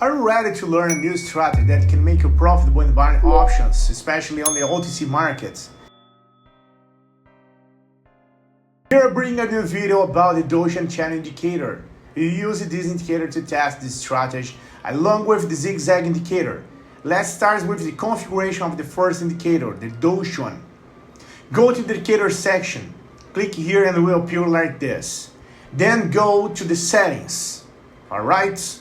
Are you ready to learn a new strategy that can make you profitable in buying options, especially on the OTC markets? Here I bring a new video about the Donchian Channel indicator. You use this indicator to test this strategy along with the zigzag indicator. Let's start with the configuration of the first indicator, the Donchian. Go to the indicator section, click here and it will appear like this. Then go to the settings, alright?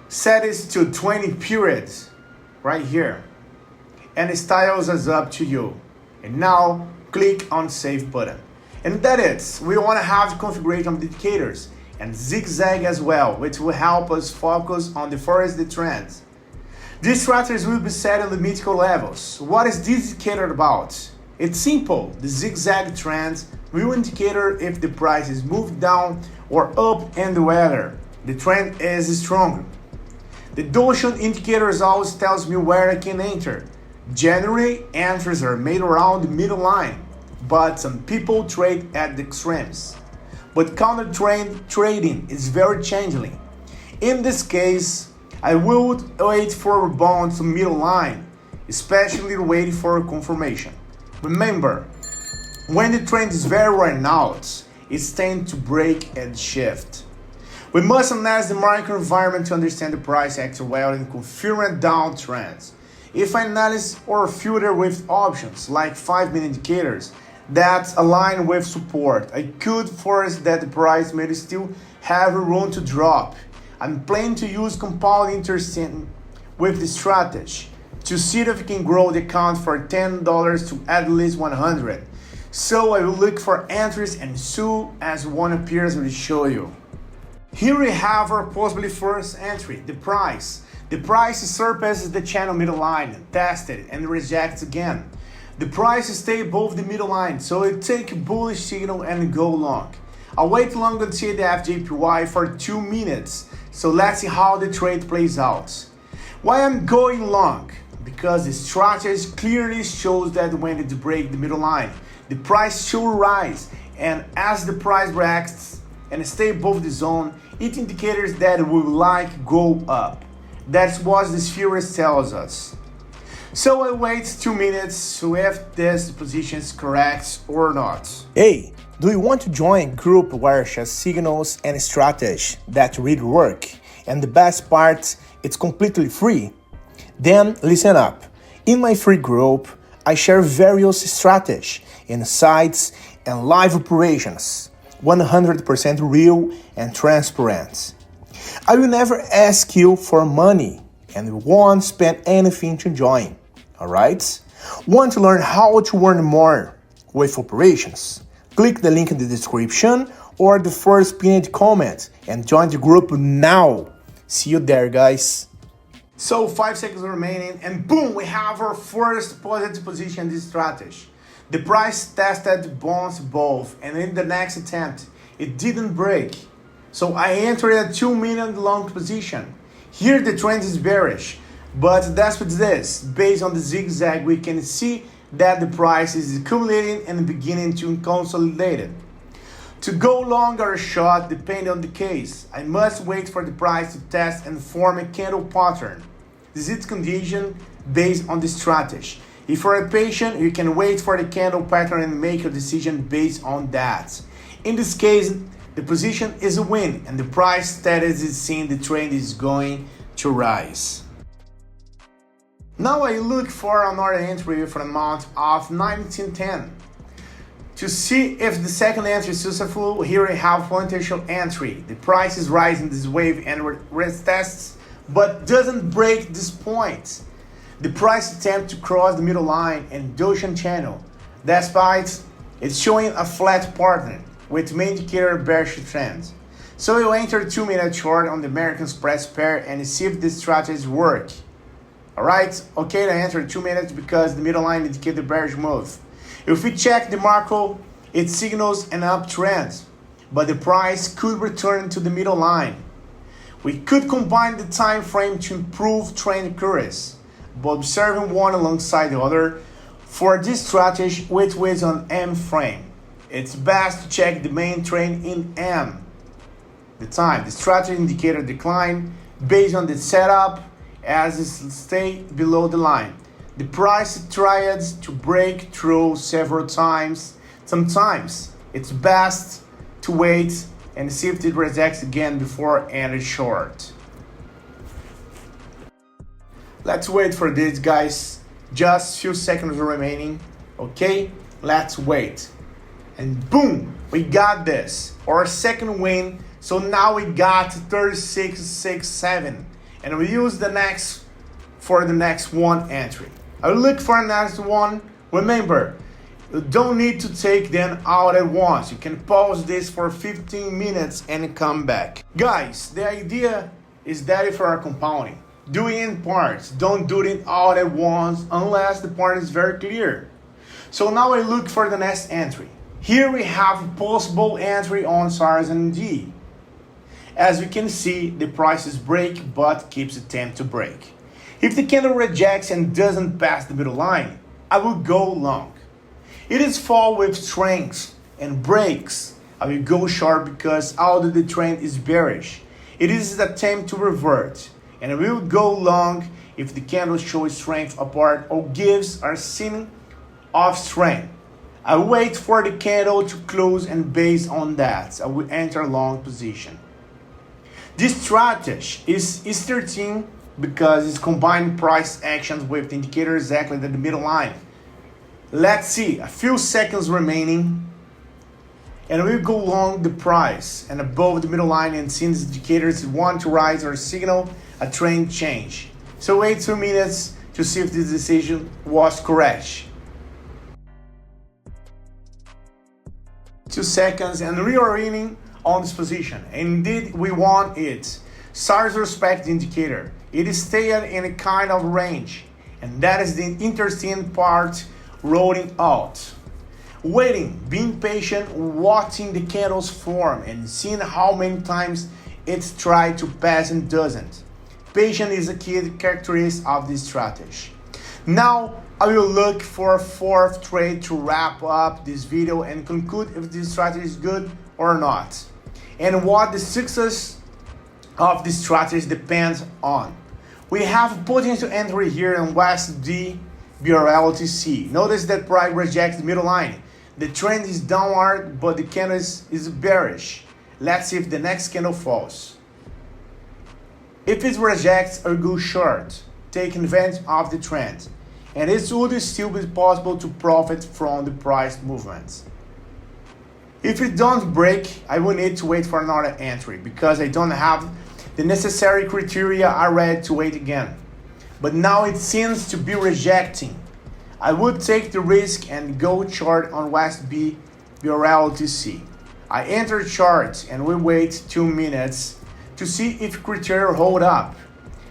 Set it to 20 periods, right here. And styles is up to you. And now click on save button. And that is, we want to have the configuration of the indicators and zigzag as well, which will help us focus on the first trends. These strategies will be set on the mythical levels. What is this indicator about? It's simple. The zigzag trends will indicate if the price is moved down or up and whether the trend is stronger. The Donchian indicators always tells me where I can enter. Generally, entries are made around the middle line, but some people trade at the extremes. But counter trend trading is very changing. In this case, I would wait for a rebound to middle line, especially waiting for confirmation. Remember, when the trend is very run out, it's time to break and shift. We must analyze the market environment to understand the price action well and confirm downtrends. If I analyze or filter with options like 5-minute indicators that align with support, I could force that the price may still have room to drop. I'm planning to use compound interest with the strategy to see if we can grow the account for $10 to at least 100. So I will look for entries and soon as one appears I will show you. Here we have our possibly first entry, the price. The price surpasses the channel middle line, tested and rejects again. The price stays above the middle line, so it take a bullish signal and go long. I'll wait long until the FJPY for 2 minutes, so let's see how the trade plays out. Why I'm going long? Because the strategy clearly shows that when it breaks the middle line, the price should rise, and as the price reacts and stay above the zone, it indicates that it will go up. That's what this theory tells us. So I wait 2 minutes to if this position is correct or not. Hey, do you want to join a group where share signals and strategy that really work? And the best part, it's completely free. Then listen up. In my free group, I share various strategies, insights, and live operations. 100% real and transparent. I will never ask you for money and won't spend anything to join. Alright? Want to learn how to earn more with operations? Click the link in the description or the first pinned comment and join the group now. See you there, guys. So 5 seconds remaining and boom, we have our first positive position in this strategy. The price tested bonds above and in the next attempt, it didn't break. So I entered a 2-minute long position. Here the trend is bearish, but that's what this. Based on the zigzag, we can see that the price is accumulating and beginning to consolidate it. To go long or short, depending on the case, I must wait for the price to test and form a candle pattern. This is condition based on the strategy. If you're patient, you can wait for the candle pattern and make a decision based on that. In this case, the position is a win and the price status is seen the trend is going to rise. Now I look for another entry with an amount of 1910. To see if the second entry is successful, here I have potential entry. The price is rising this wave and retests, but doesn't break this point. The price attempt to cross the middle line and Donchian channel. Despite it's showing a flat pattern with main indicator bearish trends. So you enter 2-minute short on the American Express pair and see if this strategy work. Alright, okay, I entered 2 minutes because the middle line indicates the bearish move. If we check the macro, it signals an uptrend, but the price could return to the middle line. We could combine the time frame to improve trend accuracy, but observing one alongside the other for this strategy which is on M frame. It's best to check the main trend in M. The time, the strategy indicator decline based on the setup as it stay below the line. The price tried to break through several times. Sometimes it's best to wait and see if it rejects again before entering short. Let's wait for this, guys. Just few seconds remaining. Okay, let's wait. And boom, we got this, our second win. So now we got 36.67, and we use the next for the next one entry. I will look for the next one. Remember, you don't need to take them out at once. You can pause this for 15 minutes and come back. Guys, the idea is that if you are compounding, do it in parts. Don't do it all at once unless the part is very clear. So now I look for the next entry. Here we have a possible entry on SARS and D. As we can see, the prices break but keeps attempting to break. If the candle rejects and doesn't pass the middle line, I will go long. It is fall with strength and breaks, I will go short because although the trend is bearish, it is an attempt to revert, and I will go long if the candle shows strength apart or gives a sign of strength. I wait for the candle to close, and based on that, I will enter a long position. This strategy is 13 because it's combining price actions with the indicator exactly at the middle line. Let's see, a few seconds remaining, and we'll go long the price and above the middle line, and since the indicators want to rise or signal a trend change. So wait 2 minutes to see if this decision was correct. 2 seconds, and we are winning on this position. Indeed, we want it. SARS respect the indicator. It is staying in a kind of range, and that is the interesting part, rolling out. Waiting, being patient, watching the candles form and seeing how many times it's tried to pass and doesn't. Patience is a key characteristic of this strategy. Now, I will look for a fourth trade to wrap up this video and conclude if this strategy is good or not, and what the success of this strategy depends on. We have potential entry here in West D, BRLTC. Notice that price rejects the middle line. The trend is downward, but the candle is bearish. Let's see if the next candle falls. If it rejects or goes short, take advantage of the trend, and it would still be possible to profit from the price movements. If it don't break, I will need to wait for another entry because I don't have the necessary criteria already to wait again. But now it seems to be rejecting. I would take the risk and go short on West B, BRLTC. I enter chart and we wait 2 minutes to see if criteria hold up.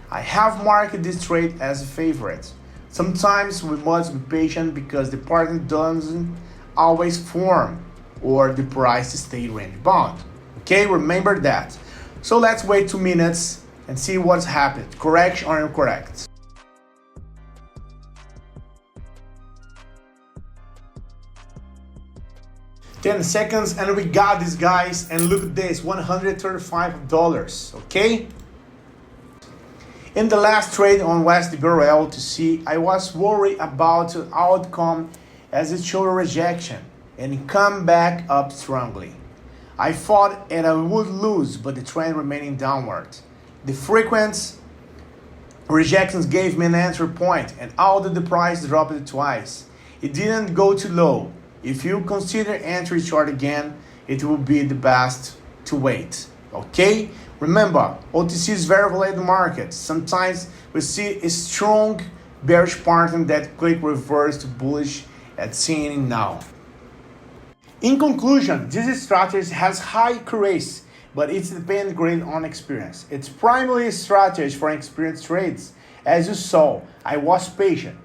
I have marked this trade as a favorite. Sometimes we must be patient because the pattern doesn't always form or the price stay range bound. Okay, remember that. So let's wait 2 minutes and see what's happened, correct or incorrect. Ten seconds and we got this, guys, and look at this, $135, okay? In the last trade on West BRLTC, I was worried about the outcome as it showed a rejection and come back up strongly. I thought that I would lose, but the trend remaining downward. The frequent rejections gave me an entry point, and although the price dropped twice, it didn't go too low. If you consider entry short again, it will be the best to wait. Okay? Remember, OTC is very volatile market. Sometimes we see a strong bearish pattern that quick reverse to bullish at seeing now. In conclusion, this strategy has high accuracy, but it depends greatly on experience. It's primarily a strategy for experienced trades. As you saw, I was patient.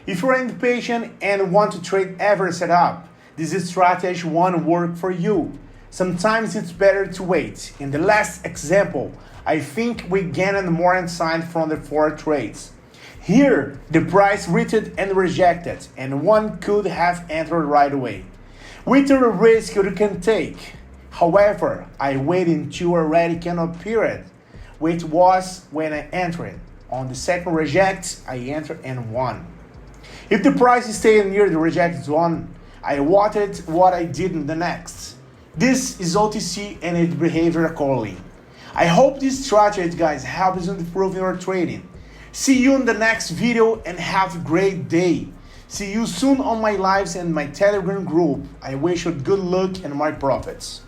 If you're impatient and want to trade every setup, this strategy won't work for you. Sometimes it's better to wait. In the last example, I think we gained more insight from the 4 trades. Here, the price reached and rejected, and one could have entered right away. With a risk you can take. However, I wait until a ready candle period which was when I entered. On the second reject, I entered and won. If the price stayed near the reject zone, I watched what I did in the next. This is OTC and it behaves accordingly. I hope this strategy, guys, helps you improve your trading. See you in the next video and have a great day. See you soon on my lives and my Telegram group. I wish you good luck and more profits.